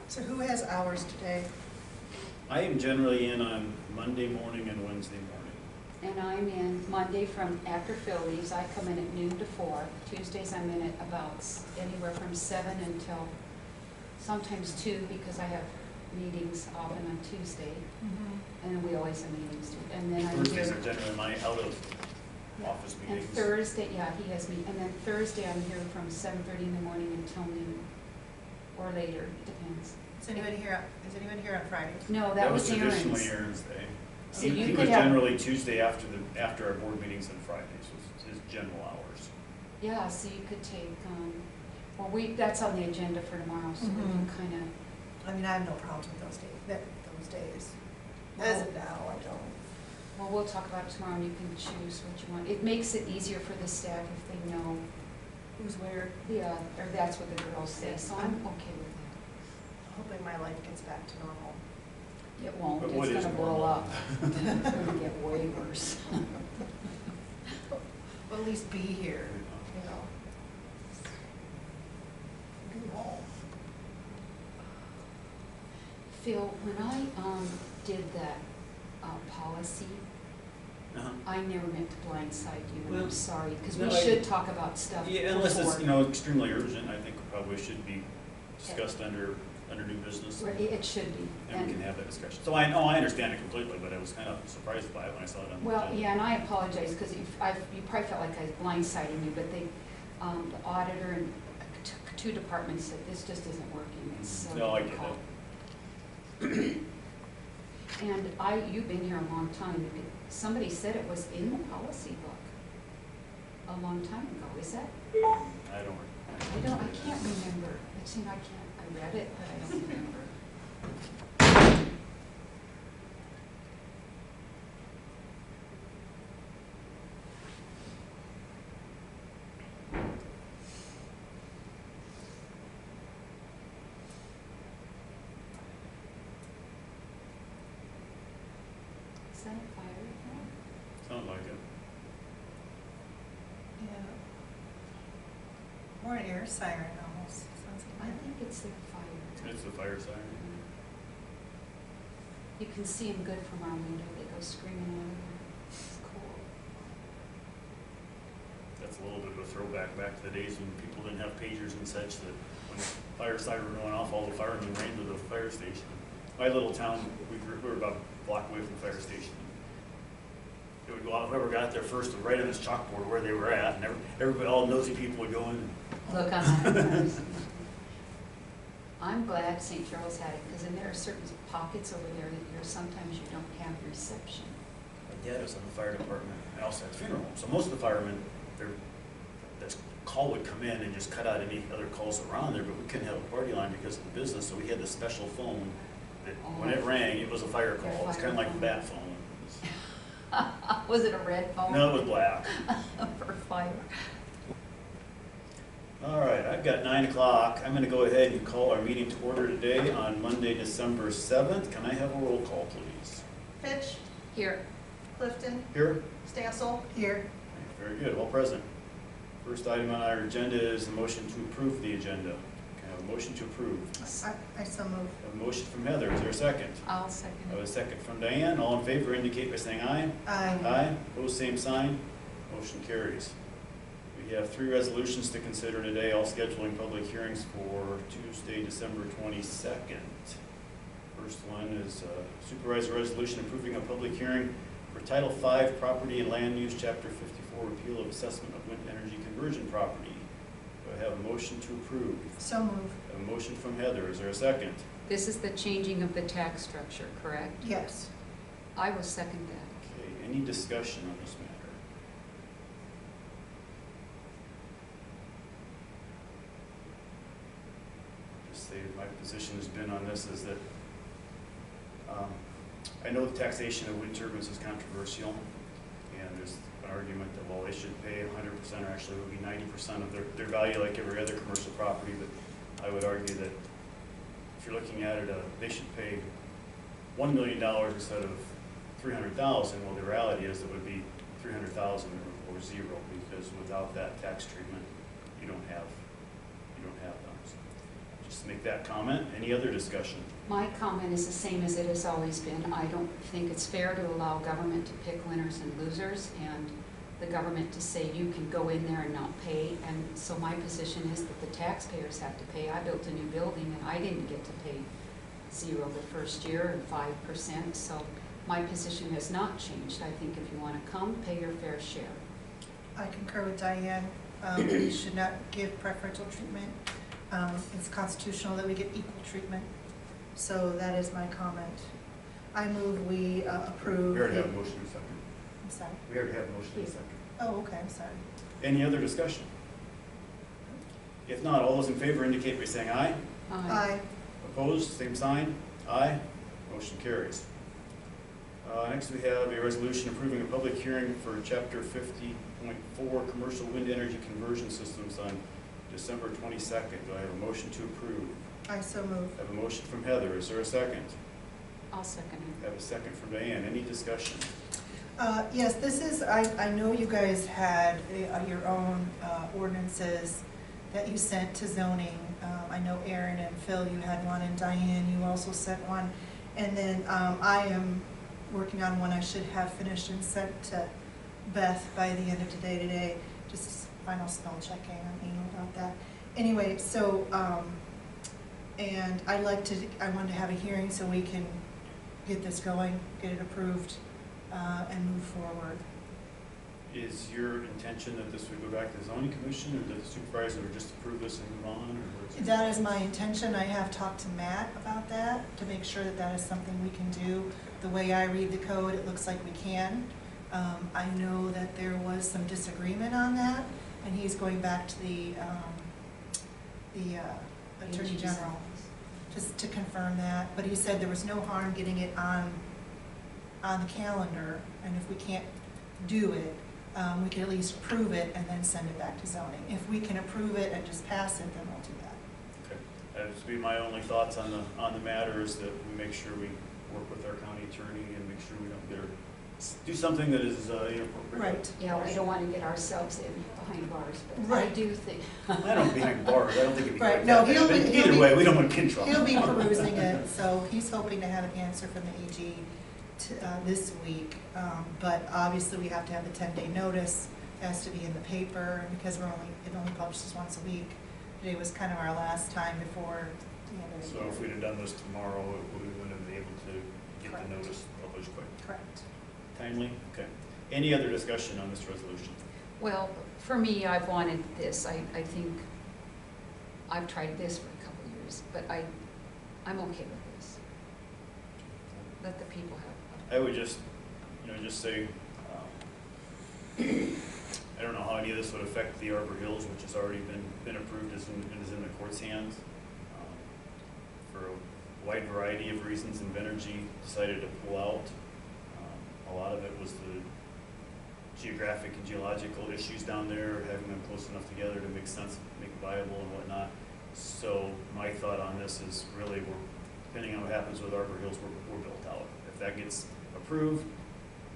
So who has hours today? I am generally in on Monday morning and Wednesday morning. And I'm in Monday from after Phil leaves. I come in at noon to 4. Tuesdays I'm in at about anywhere from 7 until sometimes 2 because I have meetings often on Tuesday. And then we always have meetings too. And then I'm Thursdays here. are generally my out of office And meetings. Thursday, yeah, he has me. And then Thursday I'm here from 7:30 in the morning until noon or later, it depends. Is anybody here on Friday? No, that was traditionally Aaron's. Aaron's Day. So He you was could have, generally Tuesday after our board meetings and Fridays was his general hours. yeah, so you could take, well, that's on the agenda for tomorrow, so we can kind of. I mean, I have no problems with those days. As of now, I don't. Well, we'll talk about it tomorrow and you can choose what you want. It makes it easier for the staff if they know, Who's where? yeah, or that's what the girls say, so I'm okay with Hoping my life gets back to normal. that. It won't, But it's what is gonna blow normal? up. It's gonna get way worse. But at least be here, you know. Be home. Phil, when I did that policy, I never meant to blindside you, and Well, I'm sorry, because no, we should talk about stuff Yeah, unless it's, before. extremely urgent, I think probably should be discussed under new business. Right, it should be. And we can have that discussion. So I understand it completely, but I was kind of surprised by it when I saw it on the Well, agenda. yeah, and I apologize, because you probably felt like I was blindsiding you, but the auditor and two departments said this just isn't working, it's so No, I get difficult. And you've been here a long time, somebody said it was in the policy book a long time ago, is that? I I can't remember, I read it, but I don't remember. Is that a fire? Sounds like it. Yeah. Or an air siren almost. Sounds I like think it's their fire. It's the fire siren. You can see them good from our window, they go screaming everywhere. It's cool. That's a little bit of a throwback back to the days when people didn't have pagers and such, that when the fire siren went off, all the firemen ran to the fire station. My little town, we were about a block away from the fire station. It would go out, whoever got there first would write on this chalkboard where they were at, and everybody, all nosy people would go in. Look on that. I'm glad St. Charles had it, because then there are certain pockets over there that sometimes you don't have reception. My dad was in the fire department, and also at the funeral home. So most of the firemen, this call would come in and just cut out any other calls around there, but we couldn't have a party line because of the business, so we had this special phone that when it rang, it was a fire call. It was kind of like a bat phone. Was it a red phone? No, it was black. For fire. All right, I've got 9 o'clock. I'm going to go ahead and call our meeting to order today on Monday, December 7th. Can I have a roll call, please? Fitch, Here. Clifton, Here. Stansel, here. Very good, all present. First item on our agenda is a motion to approve the agenda. Can I have a motion to approve? I so move. A motion from Heather, is there a second? I'll second I have a it. second from Diane. All in favor indicate by saying aye. Aye. Aye, opposed, same sign. Motion carries. We have 3 resolutions to consider today, all scheduling public hearings for Tuesday, December 22nd. First one is Supervisor Resolution approving a public hearing for Title V Property and Land Use, Chapter 54, Repeal of Assessment of Wind Energy Conversion Property. Do I have a motion to approve? So move. A motion from Heather, is there a second? This is the changing of the tax structure, correct? Yes. I will second that. Okay, any discussion on this matter? Just say my position has been on this is that I know the taxation of wind turbines is controversial, and there's an argument that, well, they should pay 100%, or actually it would be 90% of their value like every other commercial property, but I would argue that if you're looking at it, they should pay $1 million instead of $300,000. Well, the reality is it would be $300,000 or zero, because without that tax treatment, you don't have them. So just to make that comment. Any other discussion? My comment is the same as it has always been. I don't think it's fair to allow government to pick winners and losers, and the government to say you can go in there and not pay. And so my position is that the taxpayers have to pay. I built a new building and I didn't get to pay 0 the first year and 5%. So my position has not changed. I think if you want to come, pay your fair share. I concur with Diane. We should not give preferential treatment. It's constitutional that we get equal treatment. So that is my comment. I move we approve. We already have a motion in a second. I'm sorry. We already have a motion in a second. Oh, okay, I'm sorry. Any other discussion? If not, all those in favor indicate by saying aye. Aye. Opposed, same sign. Aye. Motion carries. Next we have a resolution approving a public hearing for Chapter 50.4 Commercial Wind Energy Conversion Systems on December 22nd. Do I have a motion to approve? I so move. I have a motion from Heather. Is there a second? I'll second I have a second from Diane. Any discussion? Yes, this is, I know you guys had your own ordinances that you sent to zoning. I know Aaron and Phil, you had one, and Diane, you also sent one. And then I am working on one I should have finished and sent to Beth by the end of today, just final spell checking on email about that. Anyway, so, and I wanted to have a hearing so we can get this going, get it approved, and move forward. Is your intention that this would go back to the zoning commission, or that the supervisor would just approve this and move on? Or That is my intention. I have talked to Matt about that to make sure that that is something we can do. The way I read the code, it looks like we can. I know that there was some disagreement on that, and he's going back to the Attorney General just to confirm that. But he said there was no harm getting it on the calendar, and if we can't do it, we can at least approve it and then send it back to zoning. If we can approve it and just pass it, then we'll do that. Okay, that would be my only thoughts on the matter, is that we make sure we work with our county attorney and make sure we don't get her do something that is inappropriate. Right. Yeah, we don't want to get ourselves in behind bars, but I Right. do think. I don't behind bars. I don't think it'd be Right, like no, that. he'll But be- either way, we don't want to get in trouble. He'll be perusing it, so he's hoping to have an answer from the AG this week. But obviously, we have to have a 10-day notice. It has to be in the paper, and because it only publishes once a week. Today was kind of our last time before the end of the So year. if we'd have done this tomorrow, we wouldn't have been able to get Correct. the notice published quick. Correct. Timely? Okay. Any other discussion on this resolution? Well, for me, I've wanted this. I think I've tried this for a couple of years, but I'm okay with this. Let the people have. I would just say, I don't know how any of this would affect the Arbor Hills, which has already been approved and is in the court's hands. For a wide variety of reasons, Invenergy decided to pull out. A lot of it was the geographic and geological issues down there, having them close enough together to make sense, make it viable and whatnot. So my thought on this is really, depending on what happens with Arbor Hills, we're built out. If that gets approved,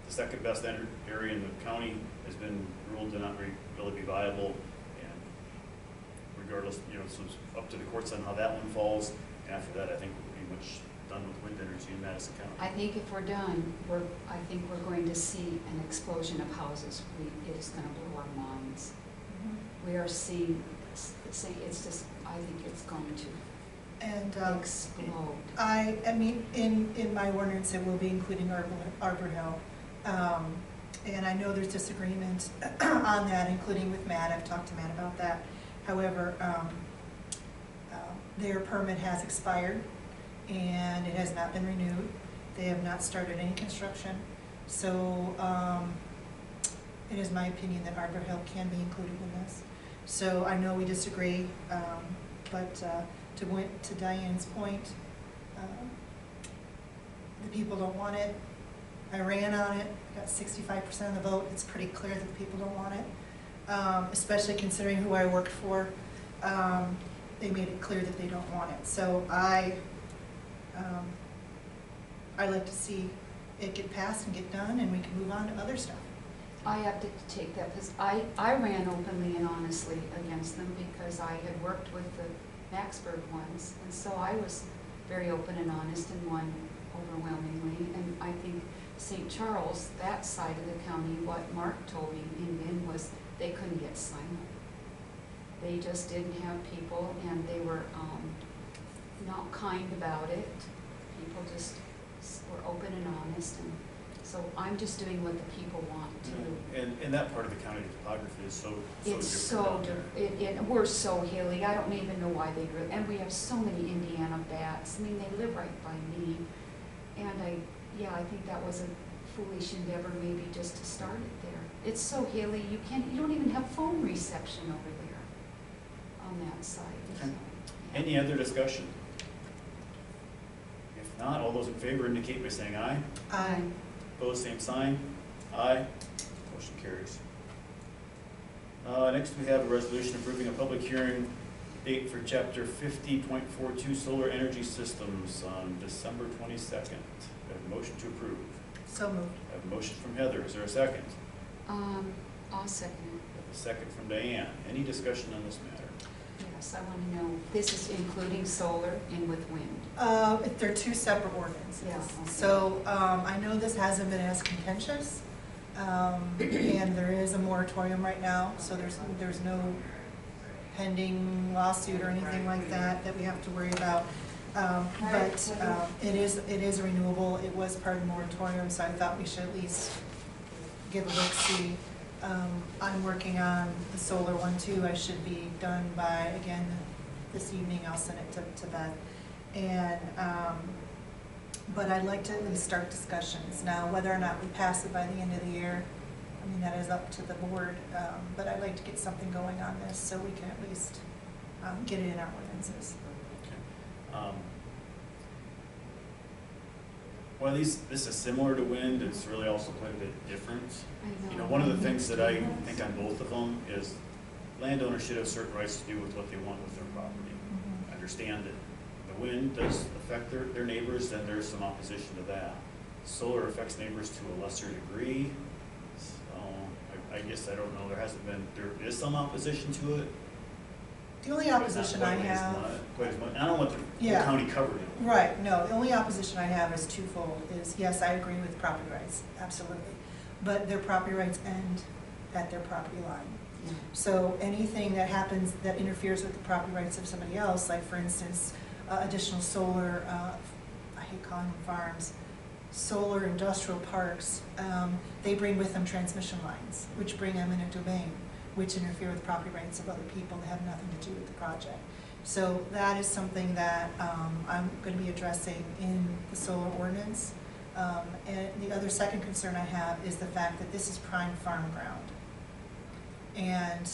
the second best area in the county has been ruled to not really be viable, and regardless, so it's up to the courts on how that one falls. And after that, I think we're pretty much done with wind energy in Madison County. I think if we're done, I think we're going to see an explosion of houses. It is going to blow our minds. We are seeing, it's just, I think it's going to And explode. I mean, in my ordinance, it will be including Arbor Hill. And I know there's disagreement on that, including with Matt. I've talked to Matt about that. However, their permit has expired and it has not been renewed. They have not started any construction. So it is my opinion that Arbor Hill can be included in this. So I know we disagree, but to Diane's point, the people don't want it. I ran on it, got 65% of the vote. It's pretty clear that the people don't want it, especially considering who I worked for. They made it clear that they don't want it. So I like to see it get passed and get done, and we can move on to other stuff. I have to take that because I ran openly and honestly against them because I had worked with the Maxburg ones. And so I was very open and honest and won overwhelmingly. And I think St. Charles, that side of the county, what Mark told me in Min was they couldn't get silent. They just didn't have people, and they were not kind about it. People just were open and honest, and so I'm just doing what the people want to. And that part of the county topography is so It's so different. We're so hilly. I don't even know why they do it. And we have so many Indiana bats. I mean, they live right by me. And I think that was a foolish endeavor, maybe just to start it there. It's so hilly. You don't even have phone reception over there on that side. Okay. So, yeah. Any other discussion? If not, all those in favor indicate by saying aye. Aye. Opposed, same sign. Aye. Motion carries. Next, we have a resolution approving a public hearing date for Chapter 50.42 Solar Energy Systems on December 22nd. We have a motion to approve. So moved. I have a motion from Heather. Is there a second? I'll second it. We have a second from Diane. Any discussion on this matter? Yes, I want to know, this is including solar and with wind. They're two separate ordinances. Yeah, okay. So I know this hasn't been as contentious, and there is a moratorium right now, so there's no pending lawsuit or anything like that we have to worry about. But it is renewable. It was part of the moratorium, so I thought we should at least give a look-see. I'm working on the solar one too. I should be done by, again, this evening. I'll send it to Beth. And, but I'd like to at least start discussions. Now, whether or not we pass it by the end of the year, I mean, that is up to the board. But I'd like to get something going on this so we can at least get it in our ordinances. Okay. Well, this is similar to wind. It's really also quite a bit different. I You know, one of the things that I think on both of them is landowners should have certain rights to do with what they want with their property. Mm-hmm. I understand that the wind does affect their neighbors, and there's some opposition to that. Solar affects neighbors to a lesser degree. So I guess I don't know. There is some opposition to it. The only opposition I have. Quite as much. I don't want the whole county covered it. Right, no, the only opposition I have is twofold, is yes, I agree with property rights, absolutely. But their property rights end at their property line. Yeah. So anything that happens that interferes with the property rights of somebody else, like for instance, additional solar, I hate calling them farms, solar industrial parks, they bring with them transmission lines, which bring eminent domain, which interfere with property rights of other people that have nothing to do with the project. So that is something that I'm going to be addressing in the solar ordinance. And the other second concern I have is the fact that this is prime farm ground. And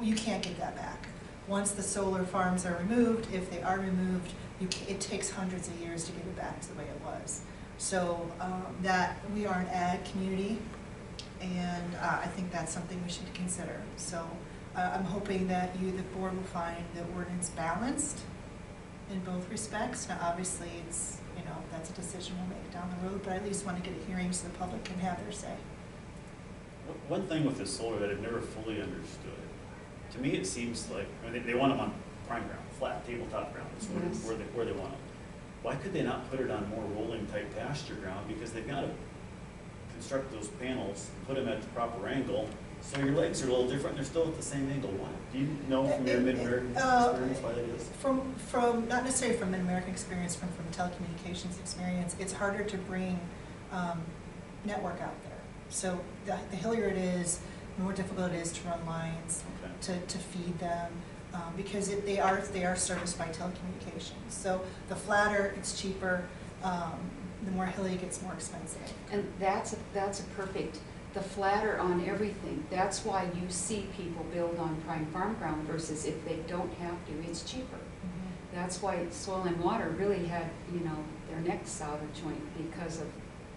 you can't get that back. Once the solar farms are removed, if they are removed, it takes hundreds of years to get it back to the way it was. So that we are an ag community, and I think that's something we should consider. So I'm hoping that the board will find the ordinance balanced in both respects. Now, obviously, it's, that's a decision we'll make down the road, but I at least want to get a hearing so the public can have their say. One thing with this solar that I've never fully understood, to me it seems like, they want them on prime ground, flat, tabletop ground, that's where they want them. Why could they not put it on more rolling type pasture ground? Because they've got to construct those panels, put them at the proper angle, so your legs are a little different, they're still at the same angle. Why? Do you know from your Mid-American experience why that is? From not necessarily from Mid-American experience, from telecommunications experience, it's harder to bring network out there. So the hillier it is, the more difficult it is to run lines, okay, to feed them, because they are serviced by telecommunications. So the flatter, it's cheaper. The more hilly it gets, more expensive. And that's a perfect, the flatter on everything. That's why you see people build on prime farm ground versus if they don't have to, it's cheaper. Mm-hmm. That's why Soil and Water really had, their necks out of joint because of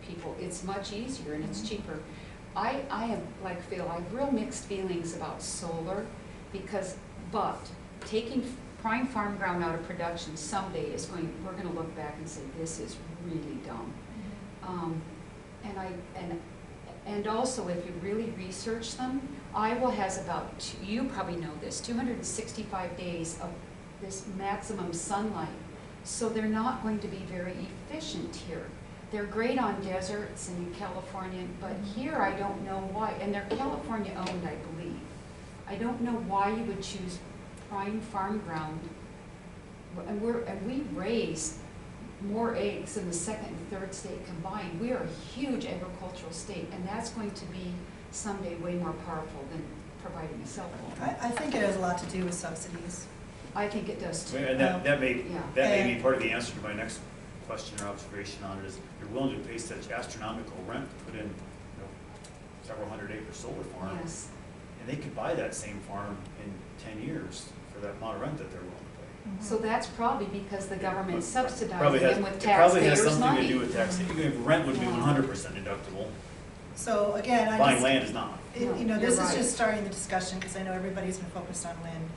people. It's much easier and it's mm-hmm. cheaper. I have, like Phil, I have real mixed feelings about solar but taking prime farm ground out of production someday we're going to look back and say, this is really dumb. Mm-hmm. And also, if you really research them, Iowa has about, you probably know this, 265 days of this maximum sunlight. So they're not going to be very efficient here. They're great on deserts and in California, but here I don't know why, and they're California owned, I believe. I don't know why you would choose prime farm ground. And we raise more eggs than the second and third state combined. We are a huge agricultural state, and that's going to be someday way more powerful than providing a cell phone. I think it has a lot to do with subsidies. I think it does too. And that may Yeah. be part of the answer to my next question or observation on it is you're willing to pay such astronomical rent to put in, several 100-acre solar farm. Yes. And they could buy that same farm in 10 years for that amount of rent that they're willing to pay. So that's probably because the government subsidizes Probably has, them with it probably has taxpayers' something to money. do with tax. Rent would be Yeah. 100% deductible. So again, I Buying just, land is not. No, you know, you're this is right. just starting the discussion, because I know everybody's been focused on wind.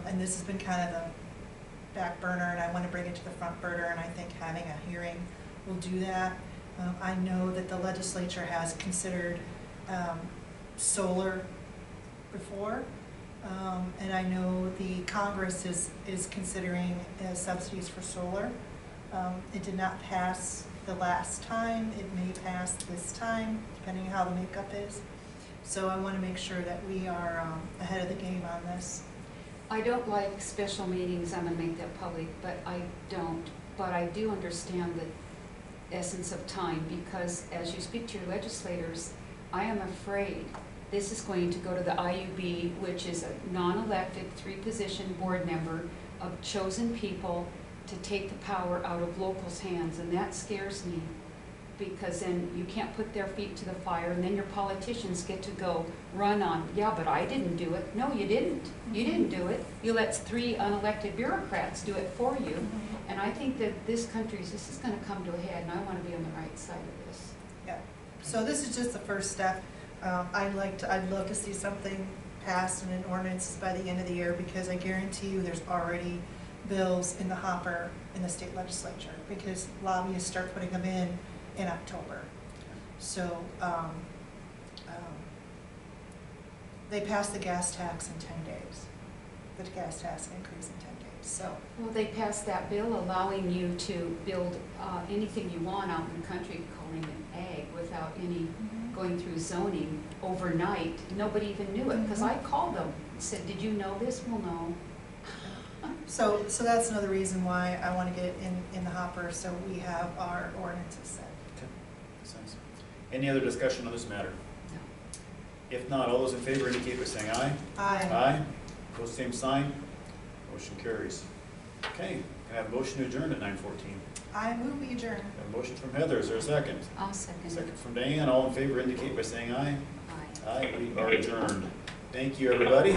And this has been kind of the back burner, and I want to bring it to the front burner, and I think having a hearing will do that. I know that the legislature has considered solar before, and I know the Congress is considering subsidies for solar. It did not pass the last time. It may pass this time, depending on how the makeup is. So I want to make sure that we are ahead of the game on this. I don't like special meetings, I'm gonna make that public, but I don't. But I do understand the essence of time, because as you speak to your legislators, I am afraid this is going to go to the IUB, which is a non-elected, 3-position board member of chosen people to take the power out of locals' hands, and that scares me. Because then you can't put their feet to the fire, and then your politicians get to go run on, yeah, but I didn't do it. No, you didn't. You didn't do it. You let 3 unelected bureaucrats do it for you. And I think that this is gonna come to a head, and I wanna be on the right side of this. Yeah. So this is just the first step. I'd love to see something passed in an ordinance by the end of the year, because I guarantee you there's already bills in the hopper in the state legislature, because lobbyists start putting them in October. So they passed the gas tax in 10 days. The gas tax increase in 10 days. So Well, they passed that bill allowing you to build anything you want out in the country, calling it ag, without any going through zoning overnight. Nobody even knew it, because I called them and said, did you know this? Well, no. So that's another reason why I want to get it in the hopper, so we have our ordinances set. Okay. Makes sense. Any other discussion on this matter? No. If not, all those in favor indicate by saying aye. Aye. Aye. Opposed, same sign. Motion carries. Okay, can I have a motion to adjourn at 9:14? I move we adjourn. Have a motion from Heather, is there a second? I'll second. Second from Diane, all in favor indicate by saying aye. Aye. Aye, we are adjourned. Thank you, everybody.